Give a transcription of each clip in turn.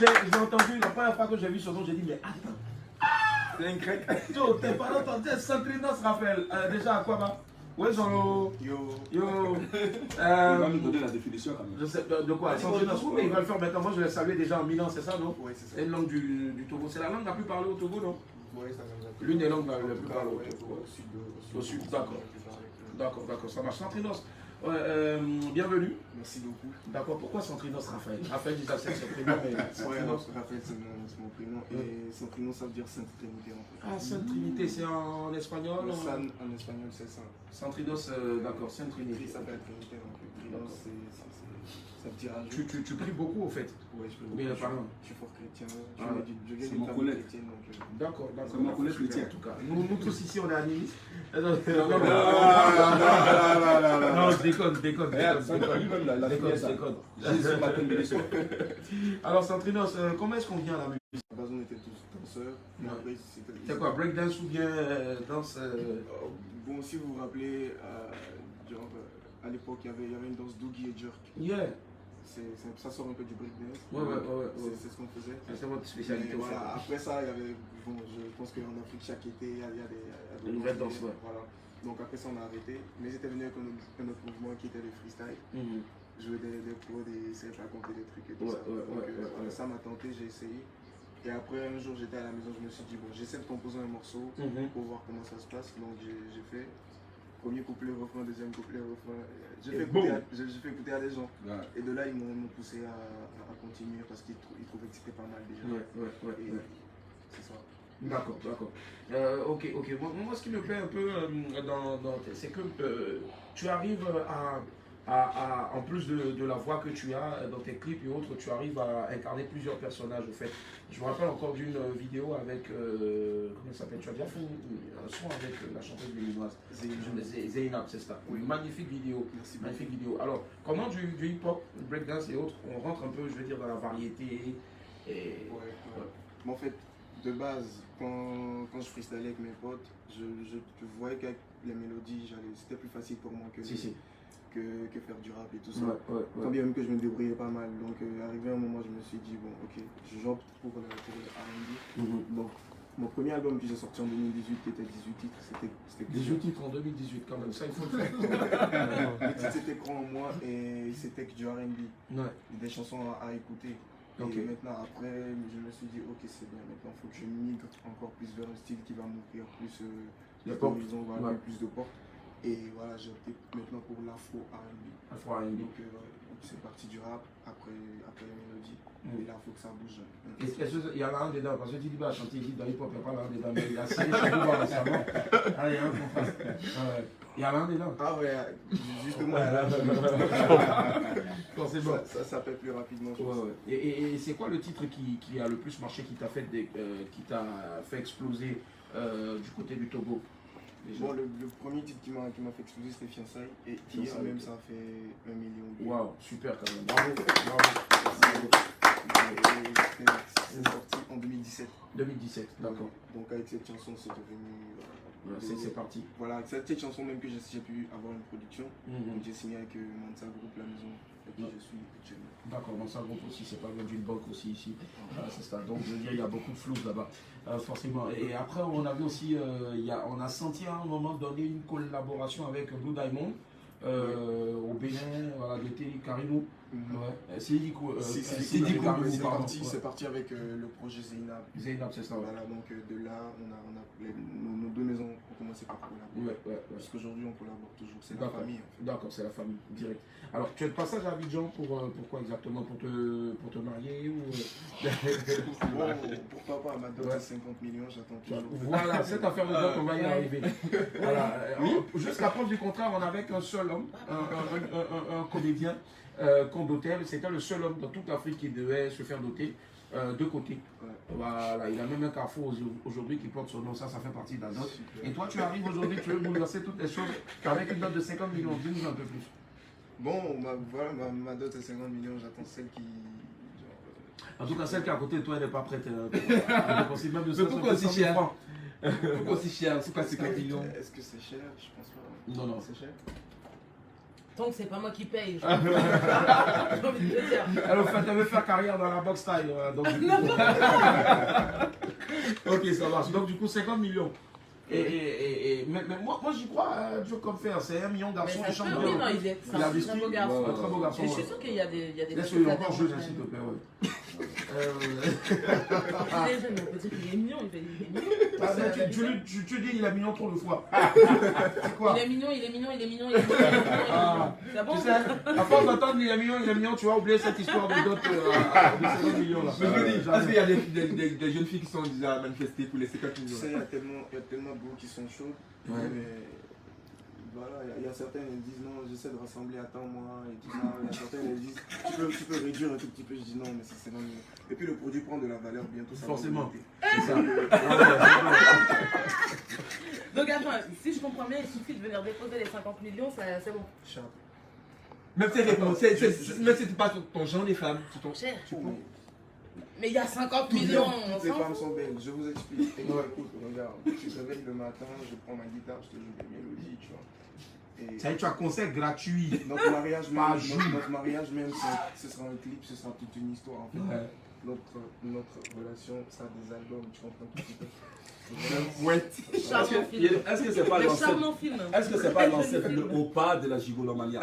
j'ai entendu, la première fois que j'ai vu son nom, j'ai dit, mais attends. C'est un grec. Yo, t'es pas entendu, Centrinos Raphaël. Déjà, à quoi va? Ouais, genre. Yo. Il va nous donner la définition quand même. Je sais de quoi? Centrinos, oui, mais il va le faire maintenant. Moi, je l'ai salué déjà en Milan, c'est ça, non? Oui, c'est ça. C'est une langue du Togo. C'est la langue la plus parlée au Togo, non? Oui, ça vient de L'une des langues les plus parlées au Togo. Au sud, d'accord. D'accord, ça marche. Centrinos, bienvenue. Merci beaucoup. D'accord, pourquoi Centrinos Raphaël? Raphaël, déjà, c'est son prénom, mais Centrinos. Raphaël, c'est mon prénom. Et Centrinos, ça veut dire Sainte Trinité en fait. Ah, Sainte Trinité, c'est en espagnol? En espagnol, c'est ça. Centrinos, d'accord, Sainte Trinité. Ça s'appelle Trinité en fait. Trinos, ça veut dire tu pries beaucoup, au fait? Oui, je Bien, pardon. Je suis fort chrétien. Je C'est viens mon d'une collègue. famille chrétienne. D'accord. C'est mon collègue chrétien. En tout cas, nous tous ici, on est animistes. Non, Non, je déconne. Jésus m'appelle bénédiction. Alors, Centrinos, comment est-ce qu'on vient à la musique? À la base, on était tous danseurs. Mais après, C'est quoi, breakdance ou bien danse Bon, si vous vous rappelez, genre, à l'époque, il y avait une danse Doogie et Jerk. Yeah. Ça sort un peu du breakdance. Ouais. C'est ce qu'on faisait. C'est votre spécialité. Voilà. Après ça, il y avait, bon, je pense qu'en Afrique, chaque été, il y a des nouvelles danses. Ouais. Voilà. Donc après ça, on a arrêté. Mais j'étais venu avec un autre mouvement qui était le freestyle. Jouer des pros, des cercles, raconter des trucs et tout ça. Donc ça m'a tenté, j'ai essayé. Et après, un jour, j'étais à la maison, je me suis dit, bon, j'essaie de composer un morceau pour voir comment ça se passe. Donc j'ai fait premier couplet, refrain, deuxième couplet, refrain. J'ai fait écouter à des gens. Ouais. Et de là, ils m'ont poussé à continuer parce qu'ils trouvaient que c'était pas mal déjà. Ouais. C'est ça. D'accord. Ok. Moi, ce qui me plaît un peu c'est que tu arrives en plus de la voix que tu as dans tes clips et autres, tu arrives à incarner plusieurs personnages au fait. Je me rappelle encore d'une vidéo avec, comment ça s'appelle, tu as déjà fait un son avec la chanteuse béninoise, Zeynab, c'est ça. Oui. Magnifique vidéo. Merci. Magnifique vidéo. Alors, comment du hip-hop, breakdance et autres, on rentre un peu, je veux dire, dans la variété et... Mais en fait, de base, quand je freestylais avec mes potes, je voyais qu'avec les mélodies, c'était plus facile pour moi que faire du rap et tout ça. Quand bien même que je me débrouillais pas mal. Donc arrivé un moment, je me suis dit, bon ok, j'opte pour le R&B. Donc mon premier album que j'ai sorti en 2018 qui était 18 titres, c'était 18 titres en 2018 quand même, ça il faut le faire. Les titres c'était Crois en moi et c'était que du R&B. Des chansons à écouter. Et maintenant après, je me suis dit, ok c'est bien, maintenant il faut que je migre encore plus vers un style qui va m'ouvrir plus d'horizons, plus de portes. Et voilà, j'ai opté maintenant pour l'afro R&B. Donc c'est parti du rap, après les mélodies. Et là, il faut que ça bouge. Est-ce qu'il y en a un dedans? Parce que tu dis, bah, chanter ici dans hip-hop, il n'y a pas là dedans, mais il y a 6 chevaux récemment. Ah, il y a un qu'on fasse. Il y en a un dedans. Ah ouais, justement. C'est bon. Ça paie plus rapidement. Et c'est quoi le titre qui a le plus marché, qui t'a fait exploser du côté du Togo? Bon, le premier titre qui m'a fait exploser, c'était Fiançailles. Et hier même, ça a fait 1 million de vues. Waouh, super quand même. Bravo. C'est sorti en 2017. 2017, d'accord. Donc avec cette chanson, c'est devenu... c'est parti. Voilà, avec cette petite même que j'ai pu avoir une production. Donc j'ai signé avec Mansa Group, la maison avec qui je suis actuellement. D'accord, Mansa Group aussi, c'est pas loin d'une banque aussi ici. C'est ça. Donc je veux dire, il y a beaucoup de flou là-bas, forcément. Et après, on a vu aussi, on a senti à un moment donné une collaboration avec Blue Diamond. Au Bénin, voilà, de Télé Karimou. C'est parti avec le projet Zeynab. Zeynab, c'est ça. Voilà, donc de là, nos deux maisons ont commencé par collaborer. Jusqu'aujourd'hui, on collabore toujours. C'est la famille. En fait. D'accord, c'est la famille, direct. Alors, tu es de passage à Abidjan pourquoi exactement? Pour te marier ou... Bon, pourquoi pas, ma dot 50 millions, j'attends toujours. Voilà, cette affaire de dot, on va y arriver. Voilà. Jusqu'à preuve du contraire, on avait qu'un seul homme, un comédien, Condotel. C'était le seul homme dans toute l'Afrique qui devait se faire doter de côté. Voilà, il a même un carrefour aujourd'hui qui porte son nom, ça fait partie de la dot. Et toi, tu arrives aujourd'hui, tu veux bouleverser toutes les choses avec une dot de 50 millions, dis-nous un peu plus. Bon, ma dot est 50 millions, j'attends celle qui... En tout cas, celle qui est à côté de toi, elle n'est pas prête. Même de pourquoi aussi cher? Pourquoi aussi cher? C'est quoi 50 millions? Est-ce que c'est cher? Je pense pas. Non. C'est cher? tant que c'est pas moi qui paye. J'ai envie de te dire. Alors, en fait, elle veut faire carrière dans la boxe taille. Donc, du coup... Ok, ça marche. Donc, du coup, 50 millions. Mais moi j'y crois, Dieu comme faire, c'est un million de garçons qui chantent bien. Non, il est un très beau garçon. Un très beau garçon. Et je suis sûr qu'il y a des laisse-le encore jouer, s'il te plaît. Il est jeune, on peut dire qu'il est mignon, il est mignon. Tu dis il est mignon trop de fois. C'est quoi? Il est mignon. C'est bon? Tu sais, à force d'entendre il est mignon, tu vas oublier cette histoire de dot de 50 millions là. Mais je me dis, est-ce qu'il y a des jeunes filles qui sont déjà manifestées pour les 50 millions? Tu sais, il y a tellement de go qui sont chauds. Ouais. Mais voilà, il y a certaines qui disent non, j'essaie de rassembler à temps moi et tout ça. Il y a certaines qui disent tu peux réduire un tout petit peu. Je dis non, mais c'est non. Et puis le produit prend de la valeur bientôt. Ça Forcément. C'est ça. Donc attends, si je comprends bien, il suffit de venir déposer les 50 millions, c'est bon. Cher. Même si c'est pas ton genre des femmes, c'est ton Cher. tu peux. Mais il y a 50 millions. Toutes les femmes sont belles, je vous explique. Écoute, regarde, je me réveille le matin, je prends ma guitare, je te joue des mélodies, tu vois. Et Ça y est, tu as concert gratuit. notre mariage Pas même, jour. notre mariage même, ce sera un clip, ce sera toute une histoire en fait. Ouais. Notre relation, ça a des albums, tu comprends tout de suite. Ouais. Charmant film. Est-ce que c'est pas Le l'ancêtre? charmant film. Est-ce que c'est pas l'ancêtre de Opa de la gigolomania?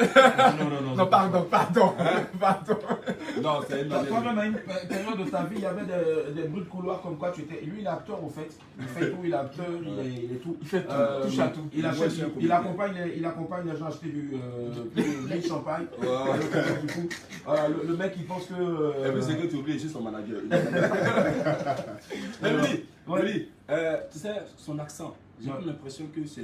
Non, pardon. Non, c'est une manière. Toi-même, à une période de ta vie, il y avait des bruits de couloir comme quoi tu étais. Lui, il est acteur au fait. Il fait tout, il est acteur, il est tout. Il fait tout, touche à tout. Il accompagne les gens à acheter du champagne. Du coup, le mec, il pense que. C'est que tu oublies juste son manager. Mais lui, tu sais, son accent, j'ai l'impression que c'est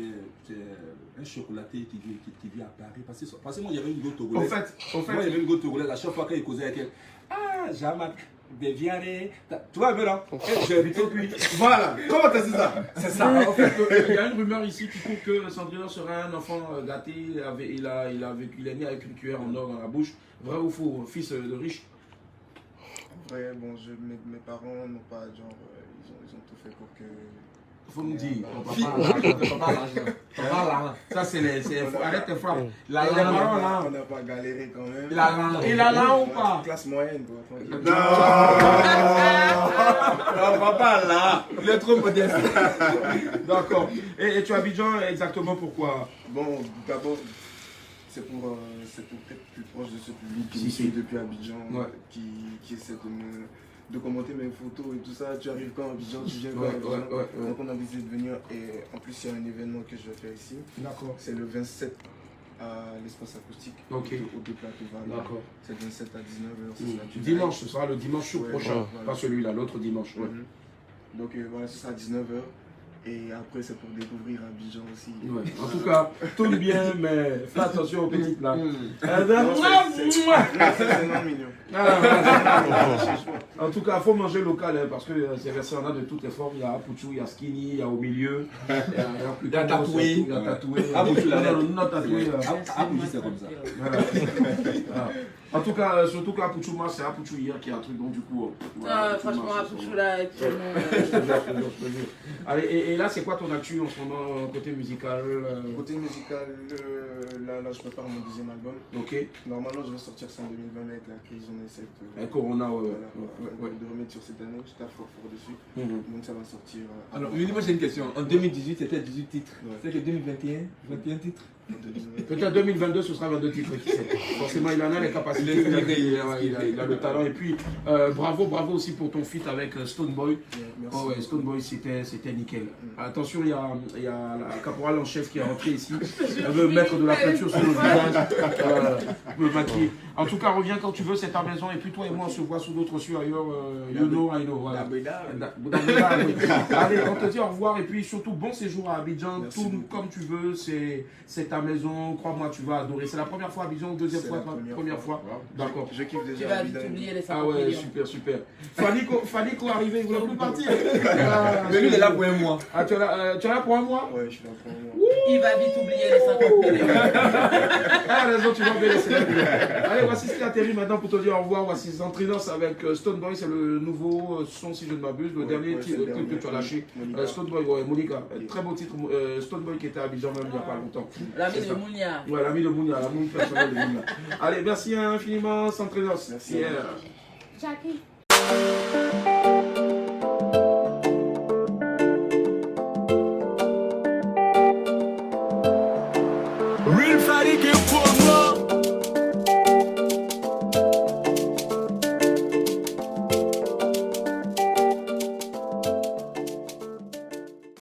un chocolaté qui vit à Paris. Parce que moi, il y avait une go togolaise. Au fait, Moi, il y avait une go togolaise. À chaque fois qu'il causait avec elle, ah, Jean-Marc, Béviaré. Tu vois un peu là? Voilà, comment t'as dit ça? c'est ça. En fait, il y a une rumeur ici qui prouve que Cendrillon serait un enfant gâté. Il est né avec une cuillère en or dans la bouche. Vrai ou faux, fils de riche? Ouais, bon, mes parents n'ont pas, genre, ils ont tout fait pour que. Faut me dire, papa, ça c'est arrête tes frappes. On n'a pas galéré quand même. Il a là ou pas? Classe moyenne, quoi. Tranquille. Non, papa là, il est trop modeste. D'accord. Et tu es à Abidjan exactement pourquoi? Bon, d'abord, c'est pour être plus proche de ce public qui me suit depuis Abidjan, qui essaie de commenter mes photos et tout ça. Tu arrives quand à Abidjan, tu viens voir Abidjan. Donc on a décidé de venir et en plus il y a un événement que je vais faire ici. D'accord. C'est le 27 à l'espace acoustique au deux plateaux. D'accord. C'est 27 à 19h. Dimanche, ce sera le dimanche prochain, pas celui-là, l'autre dimanche. Donc voilà, ce sera à 19h. Et après, c'est pour découvrir Abidjan aussi. Ouais. En tout cas, tourne bien, mais fais attention aux petites là. C'est non mignon. En tout cas, il faut manger local hein, parce que c'est versé en a de toutes les formes. Il y a Apuchou, il y a Skinny, il y a au milieu. Il y a tatoué. Il y a tatoué. Apuchou, c'est comme ça. En tout cas, surtout qu'Apuchou, moi, c'est Apuchou hier qui a un truc, donc du coup. Franchement, Apuchou là, actuellement. Allez, et là, c'est quoi ton actu en ce moment, côté musical? Côté musical, là, je prépare mon deuxième album. Ok. Normalement, je vais sortir ça en 2020 avec la crise, on essaie de. Corona, de remettre sur cette année, je taffe fort dessus. Donc ça va sortir. Alors, moi j'ai une question. En 2018, c'était 18 titres. C'est que 2021, 21 titres. Peut-être 2022, ce sera 22 titres, qui sait. Forcément, il en a les capacités, il a le talent. Et puis, bravo aussi pour ton feat avec Stoneboy. Merci. Oh ouais, Stoneboy, c'était nickel. Attention, il y a la caporale en chef qui est rentrée ici. Elle veut mettre de la peinture sur le visage, le maquiller. En tout cas, reviens quand tu veux, c'est ta maison. Et puis toi et moi, on se voit sous d'autres cieux ailleurs. You know, I know. Voilà. Allez, on te dit au revoir. Et puis surtout, bon séjour à Abidjan. Merci Tout beaucoup. comme tu veux, c'est ta maison. Crois-moi, tu vas adorer. C'est la première fois à Abidjan ou deuxième fois? Première fois. D'accord. Je kiffe déjà. Tu vas vite oublier les 50 Ah ouais, millions. super. Fanico est arrivé, il voulait plus partir. Mais lui, il est là pour un mois. Ah, tu es là pour un mois? Ouais, je suis là pour un mois. Il va vite oublier les 50 millions. Ah, raison, tu vas bien laisser. Allez, voici ce qui atterrit maintenant pour te dire au revoir. Voici Zentrinos avec Stoneboy, c'est le nouveau son, si je ne m'abuse, le dernier titre que tu as lâché. Stoneboy, ouais, Monica. Très beau titre, Stoneboy qui était à Abidjan même il n'y a pas longtemps. L'ami de Mounia. Ouais, l'ami de Mounia, l'ami personnel de Mounia. Allez, merci infiniment, Centrenos. Merci. Pierre. Jackie.